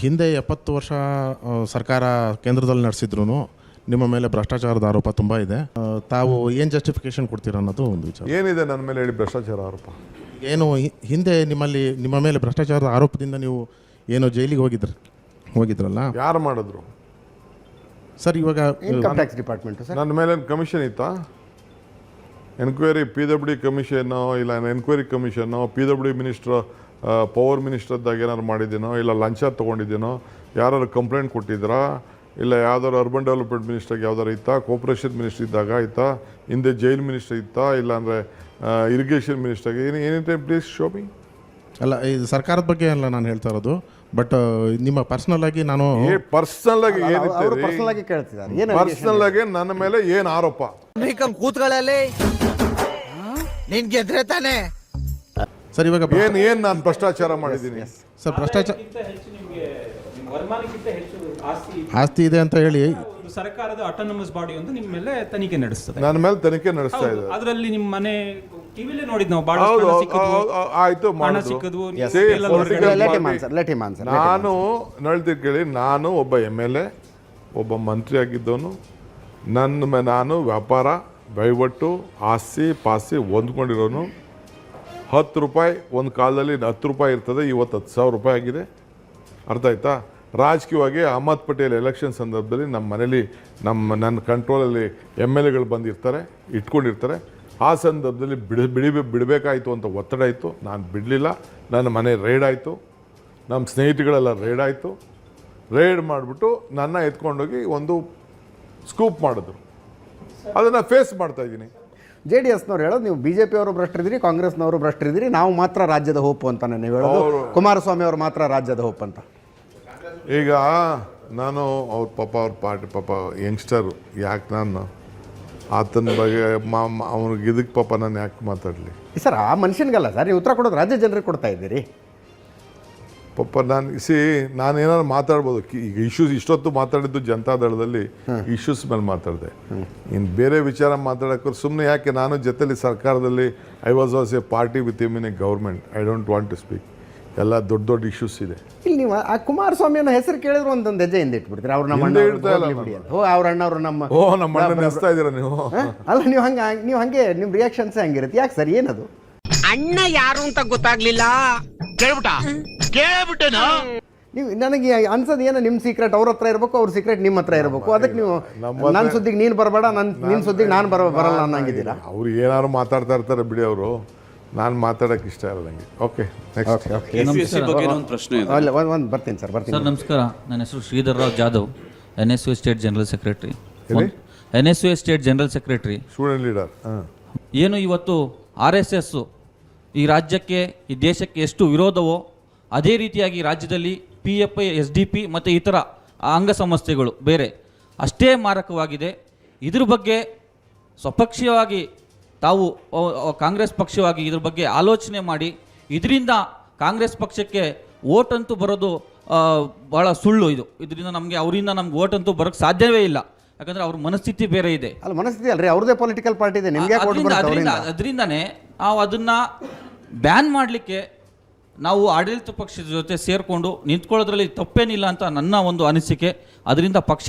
ಹಿಂದೆ 70 ವರ್ಷ ಸರ್ಕಾರ ಕೇಂದ್ರದಲ್ಲಿ ನಡೆಸಿದ್ರು ನಿಮ್ಮ ಮೇಲೆ ಭ್ರಷ್ಟಾಚಾರದ ಆರೋಪ ತುಂಬ ಇದೆ. ತಾವು ಏನು ಜಸ್ಟಿಫಿಕೇಶನ್ ಕೊಡ್ತೀರಾ ಅನ್ನೋದು ಒಂದು ವಿಚಾರ. ಏನಿದೆ ನನ್ನ ಮೇಲೆ ಹೇಳಿ ಭ್ರಷ್ಟಾಚಾರ ಆರೋಪ? ಏನು ಹಿಂದೆ ನಿಮ್ಮ ಮೇಲೆ ಭ್ರಷ್ಟಾಚಾರದ ಆರೋಪದಿಂದ ನೀವು ಏನೋ ಜೈಲಿಗೆ ಹೋಗಿದ್ರಲ್ಲ, ಯಾರು ಮಾಡಿದ್ರು ಸರ್? ಇವಾಗ ಇನ್ಕಮ್ ಟ್ಯಾಕ್ಸ್ ಡಿಪಾರ್ಟ್ಮೆಂಟ್ ಸರ್ ನನ್ನ ಮೇಲೆ ಕಮಿಷನ್ ಇತ್ತಾ? ಎನ್ಕ್ವೈರಿ PWD ಕಮಿಷನ್ನು ಇಲ್ಲ enquiry commission PWD minister power ಮಿನಿಸ್ಟರ್ದಾಗ ಏನಾದ್ರು ಮಾಡಿದ್ದೀನೋ, ಇಲ್ಲ ಲಂಚ ತೊಗೊಂಡಿದ್ದೀನೋ, ಯಾರು ಕಂಪ್ಲೇಂಟ್ ಕೊಟ್ಟಿದ್ರಾ, ಇಲ್ಲ ಯಾವ್ದಾದ್ರು ಅರ್ಬನ್ ಡೆವಲಪ್ಮೆಂಟ್ ಮಿನಿಸ್ಟರ್ಗೆ ಯಾವ್ದಾರು ಇತ್ತಾ, ಕೋಪರೇಷನ್ ಮಿನಿಸ್ಟರ್ ಇದ್ದಾಗ ಇತ್ತಾ, ಹಿಂದೆ ಜೈಲ್ ಮಿನಿಸ್ಟರ್ ಇತ್ತಾ, ಇಲ್ಲಾಂದರೆ ಇರಿಗೇಷನ್ ಮಿನಿಸ್ಟರ್ಗೆ ಏನಿದೆ ಪ್ಲೀಸ್ ಶೋ ಮಿ. ಅಲ್ಲ, ಇದು ಸರ್ಕಾರದ ಬಗ್ಗೆ ಅಲ್ಲ ನಾನು ಹೇಳ್ತಾ ಇರೋದು, ಬಟ್ ನಿಮ್ಮ ಪರ್ಸನಲ್ ಆಗಿ ನಾನು ಪರ್ಸನಲ್ ಆಗಿ ಅವರು ಪರ್ಸನಲ್ ಆಗಿ ಕೇಳ್ತಿದ್ದಾರೆ. ಏನು ಪರ್ಸನಲ್ ಆಗಿ ನನ್ನ ಮೇಲೆ ಏನು ಆರೋಪ? ಕೂತ್ಕೊಳ್ಳಲಿ, ನಿನ್ ಗೆದ್ರೆ ತಾನೆ ಸರ್. ಇವಾಗ ಏನು ನಾನು ಭ್ರಷ್ಟಾಚಾರ ಮಾಡಿದ್ದೀನಿ ಸರ್? ಭ್ರಷ್ಟಾಚಾರ ಆಸ್ತಿ ಇದೆ ಅಂತ ಹೇಳಿ ಸರ್ಕಾರದ ಆಟೋನಮಸ್ ಬಾಡಿ ಅಂತ ನಿಮ್ಮ ಮೇಲೆ ತನಿಖೆ ನಡೆಸ್ತದೆ. ನನ್ನ ಮೇಲೆ ತನಿಖೆ ನಡೆಸ್ತಾ ಇದೆ. ಅದರಲ್ಲಿ ನಿಮ್ಮ ಮನೆ ಟಿವಿಲೇ ನೋಡಿದ್ ನಾವು ಬಹಳ ಆಯ್ತು ನಾನು ನಳ್ತಿ ಕೇಳಿ, ನಾನು ಒಬ್ಬ MLA, ಒಬ್ಬ ಮಂತ್ರಿ ಆಗಿದ್ದವನು. ನಾನು ವ್ಯಾಪಾರ ವಹಿವಾಟು ಆಸ್ತಿ ಪಾಸ್ತಿ ಹೊಂದ್ಕೊಂಡಿರೋನು. 10 ರೂಪಾಯಿ ಒಂದು ಕಾಲದಲ್ಲಿ 10 ರೂಪಾಯಿ ಇರ್ತದೆ, ಇವತ್ತು 10,000 ರೂಪಾಯಿ ಆಗಿದೆ. ಅರ್ಥ ಆಯ್ತಾ? ರಾಜಕೀಯವಾಗಿ ಅಹಮದ್ ಪಟೇಲ್ ಎಲೆಕ್ಷನ್ ಸಂದರ್ಭದಲ್ಲಿ ನಮ್ಮ ಮನೇಲಿ ನನ್ನ ಕಂಟ್ರೋಲಲ್ಲಿ MLAಗಳು ಬಂದಿರ್ತಾರೆ, ಇಟ್ಕೊಂಡಿರ್ತಾರೆ. ಆ ಸಂದರ್ಭದಲ್ಲಿ ಬಿಡಬೇಕಾಯಿತು ಅಂತ ಒತ್ತಡ ಆಯಿತು, ನಾನು ಬಿಡಲಿಲ್ಲ. ನನ್ನ ಮನೆ ರೈಡ್ ಆಯಿತು, ನಮ್ಮ ಸ್ನೇಹಿತಗಳೆಲ್ಲ ರೈಡ್ ಆಯಿತು. ರೈಡ್ ಮಾಡಿಬಿಟ್ಟು ನನ್ನ ಎತ್ಕೊಂಡೋಗಿ ಒಂದು ಸ್ಕೂಪ್ ಮಾಡಿದ್ರು. ಅದನ್ನು ಫೇಸ್ ಮಾಡ್ತಾಯಿದ್ದೀನಿ. JDSನವ್ರು ಹೇಳೋದು, ನೀವು BJP ಅವರು ಭ್ರಷ್ಟರಿದ್ದೀರಿ, ಕಾಂಗ್ರೆಸ್ನವರು ಭ್ರಷ್ಟರಿದ್ದೀರಿ, ನಾವು ಮಾತ್ರ ರಾಜ್ಯದ ಹೋಪು ಅಂತ ನೀವು ಹೇಳೋದು. ಕುಮಾರಸ್ವಾಮಿ ಅವರು ಮಾತ್ರ ರಾಜ್ಯದ ಹೋಪ್ ಅಂತ. ಈಗ ನಾನು ಅವ್ರ ಪಾರ್ಟಿ ಯಂಗ್ಸ್ಟರು, ಯಾಕೆ ನಾನು ಆತನ ಬಗ್ಗೆ ಅವ್ನಿಗೆ ಇದಕ್ಕೆ ನಾನು ಯಾಕೆ ಮಾತಾಡಲಿ ಸರ್? ಆ ಮನುಷ್ಯನಿಗಲ್ಲ ಸರ್, ನೀವು ಉತ್ತರ ಕೊಡೋದು ರಾಜ್ಯ ಜನರಿಗೆ ಕೊಡ್ತಾ ಇದ್ದೀರಿ. ನಾನು ಏನಾದ್ರು ಮಾತಾಡ್ಬೋದು. ಈಗ ಇಶ್ಯೂಸ್ ಇಷ್ಟೊತ್ತು ಮಾತಾಡಿದ್ದು ಜನತಾದಳದಲ್ಲಿ ಇಶ್ಯೂಸ್ ಮೇಲೆ ಮಾತಾಡಿದೆ. ಇನ್ನು ಬೇರೆ ವಿಚಾರ ಮಾತಾಡೋಕ್ಕೆ ಸುಮ್ಮನೆ ಯಾಕೆ? ನಾನು ಜೊತೆಲಿ ಸರ್ಕಾರದಲ್ಲಿ I was a party with him in a government. I don't want to speak. ಎಲ್ಲ ದೊಡ್ಡ ಇಶ್ಯೂಸ್ ಇದೆ. ಇಲ್ಲಿ ನೀವು ಆ ಕುಮಾರಸ್ವಾಮಿಯನ್ನ ಹೆಸರು ಕೇಳಿದ್ರು ಒಂದೊಂದು ಹೆಜ್ಜೆ ಹಿಂದೆ ಇಟ್ಬಿಡ್ತೀರಿ. ಅವ್ರು ನಮ್ಮ ಅವ್ರ ಅಣ್ಣವ್ರು ನಮ್ಮ ಅಣ್ಣ ನೆನೆಸ್ತಾ ಇದ್ದೀರಾ ನೀವು? ಅಲ್ಲ, ನೀವು ಹಂಗೆ ನಿಮ್ಮ ರಿಯಾಕ್ಷನ್ಸ್ ಹಂಗಿರುತ್ತೆ. ಯಾಕೆ ಸರ್, ಏನದು? ಅಣ್ಣ ಯಾರು ಅಂತ ಗೊತ್ತಾಗ್ಲಿಲ್ಲ, ಕೇಳ್ಬಿಟ್ಟೇನೋ. ನೀವು ನನಗೆ ಅನ್ಸೋದು ಏನೋ ನಿಮ್ಮ ಸೀಕ್ರೆಟ್ ಅವ್ರ ಹತ್ರ ಇರಬೇಕು, ಅವ್ರ ಸೀಕ್ರೆಟ್ ನಿಮ್ಮ ಹತ್ರ ಇರಬೇಕು. ಅದಕ್ಕೆ ನೀವು ನನ್ನ ಸುದ್ದಿಗೆ ನೀನು ಬರಬೇಡ, ನಿನ್ನ ಸುದ್ದಿಗೆ ನಾನು ಬರಲ್ಲ ಅನ್ನಂಗಿದ್ದೀರಾ? ಅವ್ರು ಏನಾದ್ರು ಮಾತಾಡ್ತಾ ಇರ್ತಾರೆ ಬಿಡಿ, ಅವರು ನಾನು ಮಾತಾಡೋಕ್ಕೆ ಇಷ್ಟ ಇಲ್ಲ ನನಗೆ. Okay, next. ಒಂದು ಬರ್ತೀನಿ ಸರ್. ನಮಸ್ಕಾರ, ನನ್ನ ಹೆಸರು Shridhar Rao Jadhav, NSU state general secretary. NSU state general secretary, student leader. ಏನು ಇವತ್ತು RSS ಈ ರಾಜ್ಯಕ್ಕೆ, ಈ ದೇಶಕ್ಕೆ ಎಷ್ಟು ವಿರೋಧವೋ ಅದೇ ರೀತಿಯಾಗಿ ರಾಜ್ಯದಲ್ಲಿ PFI SDP ಮತ್ತು ಇತರ ಅಂಗಸಂಸ್ಥೆಗಳು ಬೇರೆ ಅಷ್ಟೇ ಮಾರಕವಾಗಿದೆ. ಇದ್ರ ಬಗ್ಗೆ ಸ್ವಪಕ್ಷೀಯವಾಗಿ ತಾವು ಕಾಂಗ್ರೆಸ್ ಪಕ್ಷವಾಗಿ ಇದ್ರ ಬಗ್ಗೆ ಆಲೋಚನೆ ಮಾಡಿ, ಇದರಿಂದ ಕಾಂಗ್ರೆಸ್ ಪಕ್ಷಕ್ಕೆ ಓಟ್ ಅಂತೂ ಬರೋದು ಭಾಳ ಸುಳ್ಳು. ಇದರಿಂದ ಅವರಿಂದ ನಮ್ಗೆ ಓಟ್ ಅಂತೂ ಬರೋಕ್ಕೆ ಸಾಧ್ಯವೇ ಇಲ್ಲ. ಯಾಕಂದರೆ ಅವ್ರ ಮನಸ್ಥಿತಿ ಬೇರೆ ಇದೆ. ಅಲ್ಲ, ಮನಸ್ಥಿತಿ ಅಲ್ರಿ, ಅವ್ರದೇ ಪೊಲಿಟಿಕಲ್ ಪಾರ್ಟಿ ಇದೆ. ನಿಮಗೆ ಅದರಿಂದನೇ ನಾವು ಅದನ್ನು ಬ್ಯಾನ್ ಮಾಡಲಿಕ್ಕೆ ನಾವು ಆಡಳಿತ ಪಕ್ಷದ ಜೊತೆ ಸೇರಿಕೊಂಡು ನಿಂತ್ಕೊಳ್ಳೋದ್ರಲ್ಲಿ ತಪ್ಪೇನಿಲ್ಲ ಅಂತ ನನ್ನ ಒಂದು ಅನಿಸಿಕೆ. ಅದರಿಂದ ಪಕ್ಷ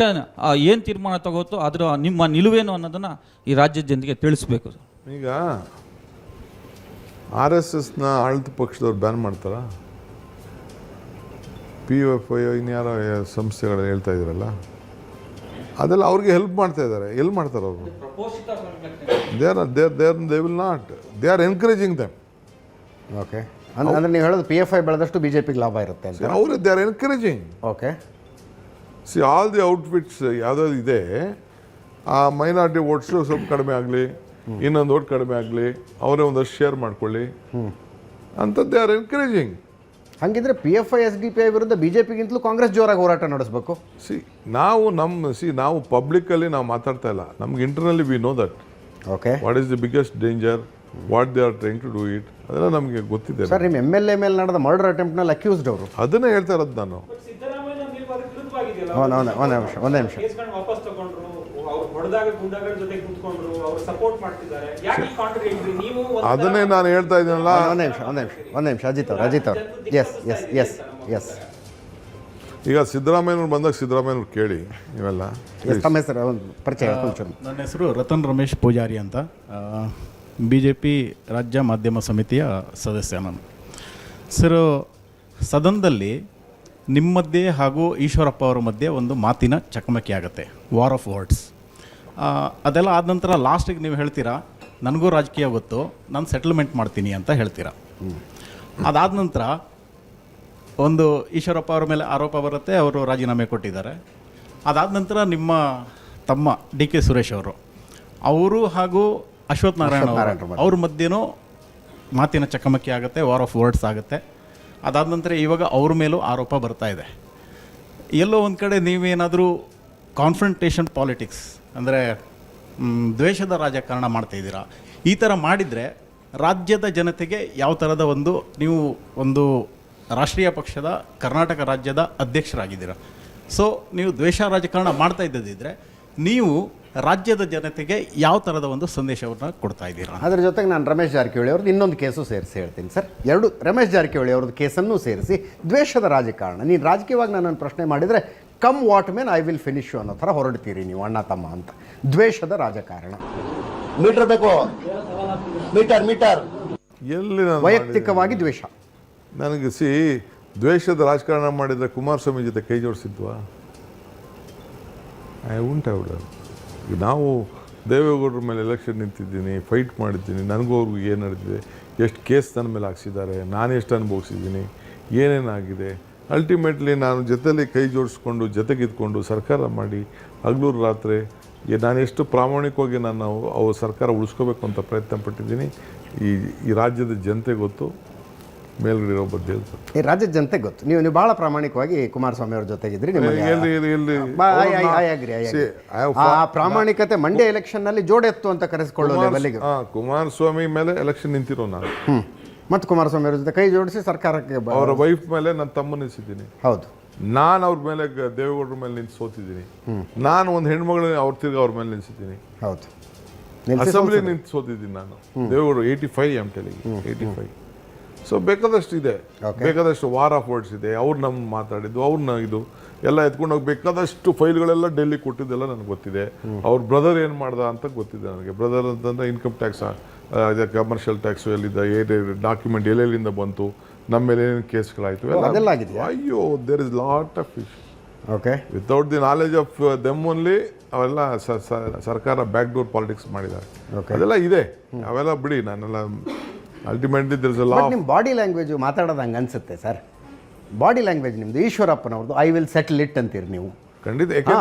ಏನು ತೀರ್ಮಾನ ತಗೋತೋ ಅದರ ನಿಮ್ಮ ನಿಲುವೇನು ಅನ್ನೋದನ್ನು ಈ ರಾಜ್ಯದ ಜನತೆಗೆ ತಿಳಿಸ್ಬೇಕು. ಈಗ RSSನ ಆಡಳಿತ ಪಕ್ಷದವ್ರು ಬ್ಯಾನ್ ಮಾಡ್ತಾರ? PFI ಇನ್ಯಾರೋ ಸಂಸ್ಥೆಗಳು ಹೇಳ್ತಾ ಇದ್ದಾರಲ್ಲ, ಅದೆಲ್ಲ ಅವ್ರಿಗೆ ಹೆಲ್ಪ್ ಮಾಡ್ತಾ ಇದ್ದಾರೆ. ಎಲ್ಲಿ ಮಾಡ್ತಾರೆ ಅವರು? They will not, they are encouraging them. Okay, ಅಂದರೆ ನೀವು ಹೇಳೋದು PFI ಬೆಳೆದಷ್ಟು BJPಗೆ ಲಾಭ ಇರುತ್ತೆ ಅಂತ. ಅವರು they are encouraging. Okay, all the outfits ಯಾವುದಾದ್ರು ಇದೆ, ಆ ಮೈನಾರಿಟಿ ಓಟ್ಸು ಸ್ವಲ್ಪ ಕಡಿಮೆ ಆಗಲಿ, ಇನ್ನೊಂದು ಓಟ್ ಕಡಿಮೆ ಆಗಲಿ, ಅವರೇ ಒಂದಷ್ಟು ಶೇರ್ ಮಾಡ್ಕೊಳ್ಳಿ ಅಂತ ದೇ ಆರ್ ಎನ್ಕರೇಜಿಂಗ್. ಹಾಗಿದ್ರೆ PFI SDPI ವಿರುದ್ಧ BJPಗಿಂತಲೂ ಕಾಂಗ್ರೆಸ್ ಜೋರಾಗಿ ಹೋರಾಟ ನಡೆಸಬೇಕು. ನಾವು ಪಬ್ಲಿಕ್ಕಲ್ಲಿ ನಾವು ಮಾತಾಡ್ತಾ ಇಲ್ಲ. ನಮ್ಗೆ ಇಂಟರ್ನಲ್ಲಿ we know that. Okay, what is the biggest danger, what they are trying to do it, ಅದೆಲ್ಲ ನಮಗೆ ಗೊತ್ತಿದೆ. ಸರ್, ನಿಮ್ಮ MLA ಮೇಲೆ ನಡೆದ ಮರ್ಡರ್ ಅಟೆಂಪ್ಟ್ನಲ್ಲಿ ಅಕ್ಯೂಸ್ಡ್ ಅವರು, ಅದನ್ನೇ ಹೇಳ್ತಾ ಇರೋದು ನಾನು. ಒಂದು ನಿಮಿಷ. ಅದನ್ನೇ ನಾನು ಹೇಳ್ತಾ ಇದ್ದೀನಲ್ಲ. ಒಂದು ನಿಮಿಷ ಅಜಿತ್ ಅವ್ರು. ಎಸ್ ಈಗ ಸಿದ್ದರಾಮಯ್ಯನವ್ರು ಬಂದಾಗ ಸಿದ್ದರಾಮಯ್ಯನವ್ರು ಕೇಳಿ ಇವೆಲ್ಲ. ತಮ್ಮ ಹೆಸರು ಒಂದು ಪರಿಚಯ ಒಂಚೂರು. ನನ್ನ ಹೆಸರು ರತನ್ ರಮೇಶ್ ಪೂಜಾರಿ ಅಂತ, BJP ರಾಜ್ಯ ಮಾಧ್ಯಮ ಸಮಿತಿಯ ಸದಸ್ಯ ನಾನು. ಸರ್, ಸದನದಲ್ಲಿ ನಿಮ್ಮ ಮಧ್ಯೆ ಹಾಗೂ ಈಶ್ವರಪ್ಪ ಅವರ ಮಧ್ಯೆ ಒಂದು ಮಾತಿನ ಚಕಮಕಿ ಆಗುತ್ತೆ, ವಾರ್ ಆಫ್ ವರ್ಡ್ಸ್. ಅದೆಲ್ಲ ಆದ ನಂತರ ಲಾಸ್ಟಿಗೆ ನೀವು ಹೇಳ್ತೀರಾ ನನಗೂ ರಾಜಕೀಯ ಗೊತ್ತು, ನಾನು ಸೆಟಲ್ಮೆಂಟ್ ಮಾಡ್ತೀನಿ ಅಂತ ಹೇಳ್ತೀರಾ. ಅದಾದ ನಂತರ ಒಂದು ಈಶ್ವರಪ್ಪ ಅವರ ಮೇಲೆ ಆರೋಪ ಬರುತ್ತೆ, ಅವರು ರಾಜೀನಾಮೆ ಕೊಟ್ಟಿದ್ದಾರೆ. ಅದಾದ ನಂತರ ನಿಮ್ಮ ತಮ್ಮ DK ಸುರೇಶ್ ಅವರು ಹಾಗೂ ಅಶ್ವಥ್ ನಾರಾಯಣ ಅವ್ರ ಮಧ್ಯೆನೂ ಮಾತಿನ ಚಕಮಕಿ ಆಗುತ್ತೆ, ವಾರ್ ಆಫ್ ವರ್ಡ್ಸ್ ಆಗುತ್ತೆ. ಅದಾದ ನಂತರ ಇವಾಗ ಅವ್ರ ಮೇಲೂ ಆರೋಪ ಬರ್ತಾ ಇದೆ. ಎಲ್ಲೋ ಒಂದು ಕಡೆ ನೀವೇನಾದರೂ ಕಾನ್ಫ್ರಂಟೇಷನ್ ಪಾಲಿಟಿಕ್ಸ್ ಅಂದರೆ ದ್ವೇಷದ ರಾಜಕಾರಣ ಮಾಡ್ತಾ ಇದ್ದೀರಾ. ಈ ಥರ ಮಾಡಿದರೆ ರಾಜ್ಯದ ಜನತೆಗೆ ಯಾವ ಥರದ ನೀವು ಒಂದು ರಾಷ್ಟ್ರೀಯ ಪಕ್ಷದ ಕರ್ನಾಟಕ ರಾಜ್ಯದ ಅಧ್ಯಕ್ಷರಾಗಿದ್ದೀರಾ. ಸೊ ನೀವು ದ್ವೇಷ ರಾಜಕಾರಣ ಮಾಡ್ತಾ ಇದ್ದದಿದ್ದರೆ ನೀವು ರಾಜ್ಯದ ಜನತೆಗೆ ಯಾವ ಥರದ ಒಂದು ಸಂದೇಶವನ್ನು ಕೊಡ್ತಾ ಇದ್ದೀರಾ? ಅದರ ಜೊತೆಗೆ ನಾನು ರಮೇಶ್ ಜಾರಕಿಹೊಳಿ ಅವ್ರದ್ದು ಇನ್ನೊಂದು ಕೇಸು ಸೇರಿಸಿ ಹೇಳ್ತೀನಿ ಸರ್. ಎರಡು ರಮೇಶ್ ಜಾರಕಿಹೊಳಿ ಅವ್ರದ್ದು ಕೇಸನ್ನು ಸೇರಿಸಿ ದ್ವೇಷದ ರಾಜಕಾರಣ. ನೀನು ರಾಜಕೀಯವಾಗಿ ನನ್ನನ್ನು ಪ್ರಶ್ನೆ ಮಾಡಿದರೆ come what may I will finish you ಅನ್ನೋ ಥರ ಹೊರಡ್ತೀರಿ ನೀವು ಅಣ್ಣ ತಮ್ಮ ಅಂತ. ದ್ವೇಷದ ರಾಜಕಾರಣ. ಮೀಟರ್ ಬೇಕು, ಮೀಟರ್ ಎಲ್ಲಿ ನಾನು ವೈಯಕ್ತಿಕವಾಗಿ ದ್ವೇಷ. ನನಗೆ ದ್ವೇಷದ ರಾಜಕಾರಣ ಮಾಡಿದರೆ ಕುಮಾರಸ್ವಾಮಿ ಜೊತೆ ಕೈ ಜೋಡಿಸಿದ್ವಾ? ಈಗ ನಾವು ದೇವೇಗೌಡರ ಮೇಲೆ ಎಲೆಕ್ಷನ್ ನಿಂತಿದ್ದೀನಿ, ಫೈಟ್ ಮಾಡಿದ್ದೀನಿ, ನನಗೂ ಅವ್ರಿಗೂ ಏನು ನಡೆದಿದೆ, ಎಷ್ಟು ಕೇಸ್ ನನ್ನ ಮೇಲೆ ಹಾಕ್ಸಿದ್ದಾರೆ, ನಾನು ಎಷ್ಟು ಅನುಭವಿಸಿದ್ದೀನಿ, ಏನೇನಾಗಿದೆ. ಅಲ್ಟಿಮೇಟ್ಲಿ ನಾನು ಜೊತೆಲಿ ಕೈ ಜೋಡಿಸ್ಕೊಂಡು ಜೊತೆಗಿದ್ಕೊಂಡು ಸರ್ಕಾರ ಮಾಡಿ ಹಗಲೂರು ರಾತ್ರಿ ನಾನು ಎಷ್ಟು ಪ್ರಾಮಾಣಿಕವಾಗಿ ನಾನು ಅವ್ರ ಸರ್ಕಾರ ಉಳಿಸ್ಕೋಬೇಕು ಅಂತ ಪ್ರಯತ್ನ ಪಟ್ಟಿದ್ದೀನಿ. ಈ ರಾಜ್ಯದ ಜನತೆ ಗೊತ್ತು, ಮೇಲ್ಗಡೆ ಇರೋ ಬಗ್ಗೆ ಗೊತ್ತು. ಈ ರಾಜ್ಯದ ಜನತೆ ಗೊತ್ತು. ನೀವು ಭಾಳ ಪ್ರಾಮಾಣಿಕವಾಗಿ ಕುಮಾರಸ್ವಾಮಿ ಅವ್ರ ಜೊತೆಗಿದ್ರಿ. ಆ ಪ್ರಾಮಾಣಿಕತೆ ಮಂಡ್ಯ ಎಲೆಕ್ಷನ್ನಲ್ಲಿ ಜೋಡೆತ್ತು ಅಂತ ಕರೆಸಿಕೊಳ್ಳೋ ಲೆವೆಲ್ಗೆ. ಕುಮಾರಸ್ವಾಮಿ ಮೇಲೆ ಎಲೆಕ್ಷನ್ ನಿಂತಿರೋ ನಾನು, ಮತ್ತು ಕುಮಾರಸ್ವಾಮಿ ಅವ್ರ ಜೊತೆ ಕೈ ಜೋಡಿಸಿ ಸರ್ಕಾರಕ್ಕೆ ಅವರ ವೈಫ್ ಮೇಲೆ ನನ್ನ ತಮ್ಮ ನಿಲ್ಸಿದ್ದೀನಿ. ಹೌದು, ನಾನು ಅವ್ರ ಮೇಲೆ ದೇವೇಗೌಡರ ಮೇಲೆ ನಿಂತು ಸೋತಿದ್ದೀನಿ. ನಾನು ಒಂದು ಹೆಣ್ಮಗಳು ಅವ್ರ ತಿರ್ಗಿ ಅವ್ರ ಮೇಲೆ ನಿಲ್ಸಿದ್ದೀನಿ. ಹೌದು, ಅಸೆಂಬ್ಲಿ ನಿಂತು ಸೋತಿದ್ದೀನಿ ನಾನು. ದೇವೇಗೌಡರು 85 ಎಮ್ ಟೆಲಿಗೆ 85. ಸೊ ಬೇಕಾದಷ್ಟು ಇದೆ, ಬೇಕಾದಷ್ಟು ವಾರ್ ಆಫ್ ವರ್ಡ್ಸ್ ಇದೆ. ಅವ್ರು ನಮ್ಮ ಮಾತಾಡಿದ್ದು, ಅವ್ರನ್ನ ಇದು ಎಲ್ಲ ಎತ್ಕೊಂಡು ಹೋಗಿ ಬೇಕಾದಷ್ಟು ಫೈಲ್ಗಳೆಲ್ಲ ಡೆಲ್ಲಿ ಕೊಟ್ಟಿದ್ದೆಲ್ಲ ನನಗೆ ಗೊತ್ತಿದೆ. ಅವ್ರ ಬ್ರದರ್ ಏನು ಮಾಡ್ದ ಅಂತ ಗೊತ್ತಿದೆ ನನಗೆ. ಬ್ರದರ್ ಅಂತಂದರೆ ಇನ್ಕಮ್ ಟ್ಯಾಕ್ಸ್, ಕಮರ್ಷಿಯಲ್ ಟ್ಯಾಕ್ಸು ಎಲ್ಲಿದ್ದ, ಡಾಕ್ಯುಮೆಂಟ್ ಎಲ್ಲೆಲ್ಲಿಂದ ಬಂತು, ನಮ್ಮ ಮೇಲೆ ಏನೇನು ಕೇಸ್ಗಳಾಯಿತು ಅದೆಲ್ಲ ಆಗಿದೆ. ಅಯ್ಯೋ, there is lot of issue. Okay, without the knowledge of them only ಅವೆಲ್ಲ ಸರ್ಕಾರ ಬ್ಯಾಕ್ ಡೋರ್ ಪಾಲಿಟಿಕ್ಸ್ ಮಾಡಿದ್ದಾರೆ. ಅದೆಲ್ಲ ಇದೆ, ಅವೆಲ್ಲ ಬಿಡಿ. ನಾನೆಲ್ಲ ಅಲ್ಟಿಮೇಟ್ಲಿ ದೇರ್ ಇಸ್ ಅ ಲಾ. ನಿಮ್ಮ ಬಾಡಿ ಲ್ಯಾಂಗ್ವೇಜ್ ಮಾತಾಡೋದು ಹಂಗೆ ಅನ್ಸುತ್ತೆ ಸರ್. ಬಾಡಿ ಲ್ಯಾಂಗ್ವೇಜ್ ನಿಮ್ಮದು ಈಶ್ವರಪ್ಪನವ್ರದ್ದು ಐ ವಿಲ್ ಸೆಟಲ್ ಇಟ್ ಅಂತೀರಿ ನೀವು. ಖಂಡಿತ.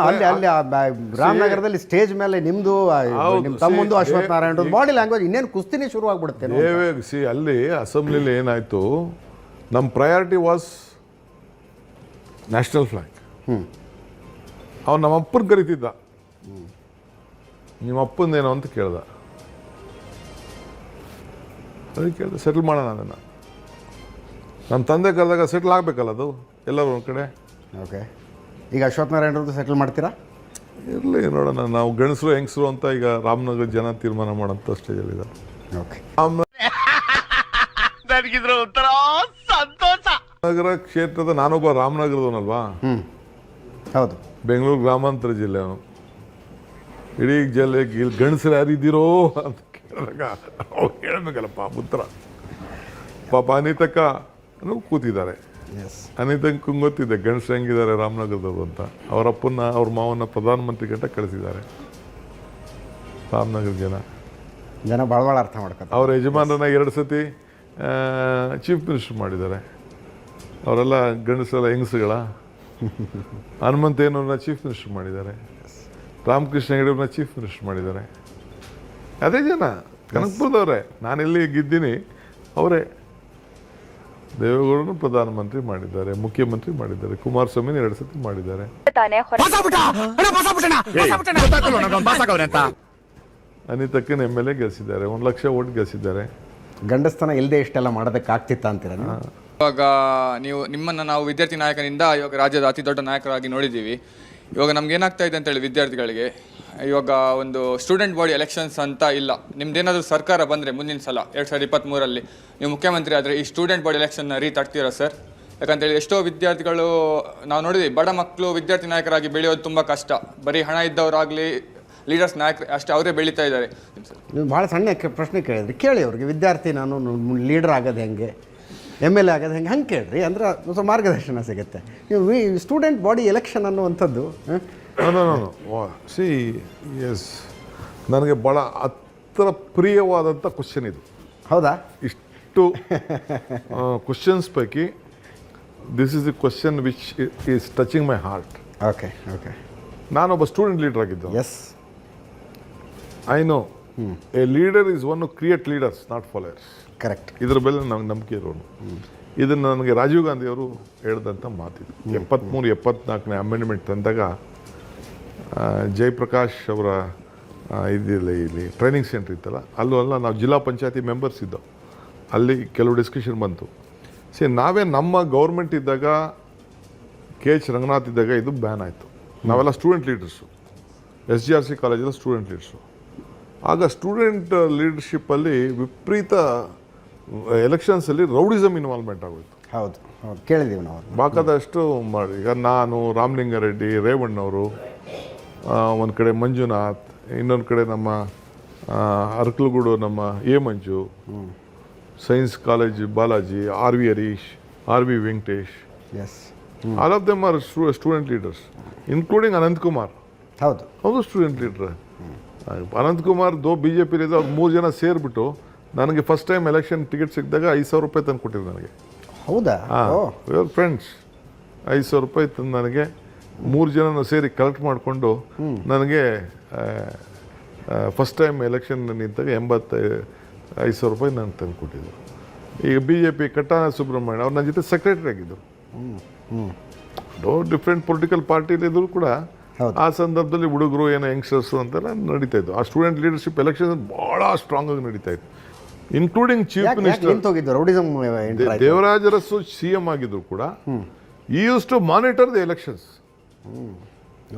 ಅಲ್ಲಿ ರಾಮನಗರದಲ್ಲಿ ಸ್ಟೇಜ್ ಮೇಲೆ ನಿಮ್ಮದು ನಿಮ್ಮ ತಮ್ಮಂದು ಅಶ್ವಥ್ ನಾರಾಯಣ ಬಾಡಿ ಲ್ಯಾಂಗ್ವೇಜ್ ಇನ್ನೇನು ಕುಸ್ತಿನೇ ಶುರು ಆಗ್ಬಿಡುತ್ತೆ. ಅಲ್ಲಿ ಅಸೆಂಬ್ಲಿಲಿ ಏನಾಯಿತು, ನಮ್ಮ ಪ್ರಯಾರಿಟಿ ವಾಸ್ ನ್ಯಾಷನಲ್ ಫ್ಲಾಗ್. ಅವ್ನು ನಮ್ಮ ಅಪ್ಪನ ಕರಿತಿದ್ದ, ನಿಮ್ಮ ಅಪ್ಪಂದೇನೋ ಅಂತ ಕೇಳ್ದ. ಅದಕ್ಕೆ ಕೇಳಿದೆ, ಸೆಟಲ್ ಮಾಡೋಣ ಅದನ್ನು. ನಮ್ಮ ತಂದೆ ಕರೆದಾಗ ಸೆಟ್ಲ್ ಆಗಬೇಕಲ್ಲ ಅದು ಎಲ್ಲರೂ ಒಂದು ಕಡೆ. ಓಕೆ, ಈಗ ಅಶ್ವಥ್ ನಾರಾಯಣರದ್ದು ಸೆಟಲ್ ಮಾಡ್ತೀರಾ? ಇರಲಿ, ನೋಡೋಣ. ನಾವು ಗಂಡಸರು ಹೆಂಗಸರು ಅಂತ ಈಗ ರಾಮನಗರ ಜನ ತೀರ್ಮಾನ ಮಾಡೋಂಥ ಸ್ಟೇಜಲ್ಲಿದ್ದಾರೆ. ಓಕೆ, ರಾಮನಗರ ಕ್ಷೇತ್ರದ ನಾನೊಬ್ಬ ರಾಮನಗರದವನಲ್ವಾ. ಹೌದು, ಬೆಂಗಳೂರು ಗ್ರಾಮಾಂತರ ಜಿಲ್ಲೆ. ಅವನು ಇಡೀ ಜಿಲ್ಲೆಗೆ ಗಂಡಸರು ಯಾರಿದ್ದೀರೋ ಅಂತ ಕೇಳಿದಾಗ ಅವ್ರು ಹೇಳ್ಬೇಕಲ್ಲಪ್ಪ ಉತ್ತರ. ಪಾಪ ಅನಿತಕ್ಕ ಕೂತಿದ್ದಾರೆ. ಅನಿತಕ್ಕೂ ಗೊತ್ತಿದೆ ಗಂಡಸರು ಹೆಂಗಿದ್ದಾರೆ ರಾಮನಗರದವರು ಅಂತ. ಅವರಪ್ಪನ್ನ ಅವ್ರ ಮಾವನ್ನ ಪ್ರಧಾನಮಂತ್ರಿ ಗಂಟ ಕಳಿಸಿದ್ದಾರೆ ರಾಮನಗರ ಜನ ಭಾಳ ಅರ್ಥ ಮಾಡ್ತಾರೆ. ಅವ್ರ ಯಜಮಾನರನ್ನ 2 ಸತಿ ಚೀಫ್ ಮಿನಿಸ್ಟರ್ ಮಾಡಿದ್ದಾರೆ. ಅವರೆಲ್ಲ ಗಂಡಸರೆಲ್ಲ ಹೆಂಗಸುಗಳ. ಹನುಮಂತೇನವ್ರನ್ನ ಚೀಫ್ ಮಿನಿಸ್ಟರ್ ಮಾಡಿದ್ದಾರೆ. ರಾಮಕೃಷ್ಣ ಹೆಗಡೆಯವ್ರನ್ನ ಚೀಫ್ ಮಿನಿಸ್ಟರ್ ಮಾಡಿದ್ದಾರೆ. ಅದೇ ಜನ ಕನಕಪುರದವ್ರೆ. ನಾನೆಲ್ಲಿ ಗಿದ್ದೀನಿ ಅವರೇ. ದೇವೇಗೌಡರನ್ನು ಪ್ರಧಾನಮಂತ್ರಿ ಮಾಡಿದ್ದಾರೆ, ಮುಖ್ಯಮಂತ್ರಿ ಮಾಡಿದ್ದಾರೆ, ಕುಮಾರಸ್ವಾಮಿನ 2 ಸತಿ ಮಾಡಿದ್ದಾರೆ. ಅನಿತಕ್ಕನ MLA ಗೆಲ್ಸಿದ್ದಾರೆ, 1 ಲಕ್ಷ ಓಟ್ ಗೆಲ್ಸಿದ್ದಾರೆ. ಗಂಡಸ್ತನ ಇಲ್ಲದೆ ಇಷ್ಟೆಲ್ಲ ಮಾಡೋದಕ್ಕಾಗ್ತಿತ್ತ ಅಂತೀರ? ಇವಾಗ ನಿಮ್ಮನ್ನು ನಾವು ವಿದ್ಯಾರ್ಥಿ ನಾಯಕನಿಂದ ಇವಾಗ ರಾಜ್ಯದ ಅತಿ ದೊಡ್ಡ ನಾಯಕರಾಗಿ ನೋಡಿದ್ದೀವಿ. ಇವಾಗ ನಮ್ಗೆ ಏನಾಗ್ತಾ ಇದೆ ಅಂತೇಳಿ ವಿದ್ಯಾರ್ಥಿಗಳಿಗೆ ಇವಾಗ ಒಂದು ಸ್ಟೂಡೆಂಟ್ ಬಾಡಿ ಎಲೆಕ್ಷನ್ಸ್ ಅಂತ ಇಲ್ಲ. ನಿಮ್ದೇನಾದರೂ ಸರ್ಕಾರ ಬಂದರೆ ಮುಂದಿನ ಸಲ 2023ರಲ್ಲಿ ನೀವು ಮುಖ್ಯಮಂತ್ರಿ ಆದರೆ ಈ ಸ್ಟೂಡೆಂಟ್ ಬಾಡಿ ಎಲೆಕ್ಷನ್ನ ತಡ್ತೀರಾ ಸರ್? ಯಾಕಂತೇಳಿ ಎಷ್ಟೋ ವಿದ್ಯಾರ್ಥಿಗಳು ನಾವು ನೋಡಿದ್ವಿ, ಬಡ ಮಕ್ಕಳು ವಿದ್ಯಾರ್ಥಿ ನಾಯಕರಾಗಿ ಬೆಳೆಯೋದು ತುಂಬ ಕಷ್ಟ. ಬರೀ ಹಣ ಇದ್ದವರಾಗಲಿ ಲೀಡರ್ಸ್ ನಾಯಕರು ಅಷ್ಟೇ ಅವರೇ ಬೆಳೀತಾ ಇದ್ದಾರೆ. ನೀವು ಭಾಳ ಸಣ್ಣ ಪ್ರಶ್ನೆ ಕೇಳಿದ್ರಿ, ಕೇಳಿ ಅವ್ರಿಗೆ. ವಿದ್ಯಾರ್ಥಿ ನಾನು ಲೀಡರ್ ಆಗೋದು ಹೆಂಗೆ, MLA ಆಗೋದು ಹೆಂಗೆ, ಹಂಗೆ ಕೇಳಿರಿ, ಅಂದ್ರೆ ಸ್ವಲ್ಪ ಮಾರ್ಗದರ್ಶನ ಸಿಗುತ್ತೆ. ನೀವು ಸ್ಟೂಡೆಂಟ್ ಬಾಡಿ ಎಲೆಕ್ಷನ್ ಅನ್ನುವಂಥದ್ದು ಸಿ ಎಸ್, ನನಗೆ ಭಾಳ ಹತ್ತಿರ ಪ್ರಿಯವಾದಂಥ ಕ್ವಶನ್ ಇದು. ಹೌದಾ? ಇಷ್ಟು ಕ್ವಶನ್ಸ್ ಪೈಕಿ this is the question which is touching my heart. Okay okay. ನಾನೊಬ್ಬ ಸ್ಟೂಡೆಂಟ್ ಲೀಡರ್ ಆಗಿದ್ದು. Yes, I know a leader is one create leaders, not followers. Correct. ಇದ್ರ ಮೇಲೆ ನನಗೆ ನಂಬಿಕೆ ಇರೋನು. ಇದನ್ನು ನನಗೆ ರಾಜೀವ್ ಗಾಂಧಿಯವರು ಹೇಳಿದಂಥ ಮಾತಿದು. 73-74ನೇ ಅಮೆಂಡ್ಮೆಂಟ್ ತಂದಾಗ ಜಯಪ್ರಕಾಶ್ ಅವರ ಇದಿಲ್ಲ, ಇಲ್ಲಿ ಟ್ರೈನಿಂಗ್ ಸೆಂಟ್ರ್ ಇತ್ತಲ್ಲ, ಅಲ್ಲೂ ಅಲ್ಲ, ನಾವು ಜಿಲ್ಲಾ ಪಂಚಾಯತಿ ಮೆಂಬರ್ಸ್ ಇದ್ದವು. ಅಲ್ಲಿ ಕೆಲವು ಡಿಸ್ಕಷನ್ ಬಂತು. ನಾವೇ ನಮ್ಮ ಗೌರ್ಮೆಂಟ್ ಇದ್ದಾಗ, KH ರಂಗನಾಥ್ ಇದ್ದಾಗ ಇದು ಬ್ಯಾನ್ ಆಯಿತು. ನಾವೆಲ್ಲ ಸ್ಟೂಡೆಂಟ್ ಲೀಡರ್ಸು, SGRC ಕಾಲೇಜಲ್ಲಿ ಸ್ಟೂಡೆಂಟ್ ಲೀಡರ್ಸು. ಆಗ ಸ್ಟೂಡೆಂಟ್ ಲೀಡರ್ಶಿಪ್ಪಲ್ಲಿ ವಿಪರೀತ ಎಲೆಕ್ಷನ್ಸಲ್ಲಿ ರೌಡಿಸಮ್ ಇನ್ವಾಲ್ವ್ಮೆಂಟ್ ಆಗೋಯಿತು. ಹೌದು ಹೌದು, ಕೇಳಿದ್ದೀವಿ ನಾವು. ಬೇಕಾದಷ್ಟು ಮಾಡಿ. ಈಗ ನಾನು, ರಾಮಲಿಂಗಾರೆಡ್ಡಿ, ರೇವಣ್ಣವರು, ಒಂದು ಕಡೆ ಮಂಜುನಾಥ್, ಇನ್ನೊಂದು ಕಡೆ ನಮ್ಮ ಅರಕಲಗೂಡು ನಮ್ಮ Manju, science college Balaji, RV Harish, RV Venkatesh, yes, all of them are student leaders, including Ananthkumar. ಹೌದು ಹೌದು, ಸ್ಟೂಡೆಂಟ್ ಲೀಡ್ರ್. ಅನಂತಕುಮಾರ್ BJP ಇದ್ದು ಅವ್ರು 3 ಜನ ಸೇರಿಬಿಟ್ಟು ನನಗೆ ಫಸ್ಟ್ ಟೈಮ್ ಎಲೆಕ್ಷನ್ ಟಿಕೆಟ್ ಸಿಕ್ಕಿದಾಗ 5,000 ರೂಪಾಯಿ ತಂದು ಕೊಟ್ಟಿದ್ರು ನನಗೆ. ಹೌದಾ? ಯುವರ್ ಫ್ರೆಂಡ್ಸ್ 5,000 ರೂಪಾಯಿ ತಂದು ನನಗೆ 3 ಜನ ಸೇರಿ ಕಲೆಕ್ಟ್ ಮಾಡಿಕೊಂಡು ನನಗೆ ಫಸ್ಟ್ ಟೈಮ್ ಎಲೆಕ್ಷನ್ ನಿಂತಾಗ 85,000 ರೂಪಾಯಿ ನಾನು ತಂದು ಕೊಟ್ಟಿದ್ದರು. ಈಗ BJP ಕಟ್ಟಾನ ಸುಬ್ರಹ್ಮಣ್ಯ ಅವ್ರು ನನ್ನ ಜೊತೆ ಸೆಕ್ರೆಟರಿ ಆಗಿದ್ದರು. ಡಿಫ್ರೆಂಟ್ ಪೊಲಿಟಿಕಲ್ ಪಾರ್ಟಿಲಿದ್ರು ಕೂಡ ಆ ಸಂದರ್ಭದಲ್ಲಿ ಹುಡುಗರು ಏನೋ ಯಂಗ್ಸ್ಟರ್ಸು ಅಂತೆಲ್ಲ ನಡೀತಾ ಇತ್ತು. ಆ ಸ್ಟೂಡೆಂಟ್ ಲೀಡರ್ಶಿಪ್ ಎಲೆಕ್ಷನ್ ಭಾಳ ಸ್ಟ್ರಾಂಗ್ ಆಗಿ ನಡೀತಾ ಇತ್ತು, including chief minister Devaraja Arasu CM ಆಗಿದ್ರು ಕೂಡ ಈ use to monitor the elections.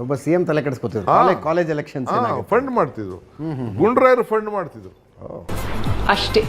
ಒಬ್ಬ CM ತಲೆ ಕೆಡಿಸ್ಕೊತಿದ್ರು, ಕಾಲೇಜ್ ಎಲೆಕ್ಷನ್ಸ್ ಫಂಡ್ ಮಾಡ್ತಿದ್ರು, ಗುಂಡ್ರಾಯರು ಫಂಡ್ ಮಾಡ್ತಿದ್ರು ಅಷ್ಟೇ.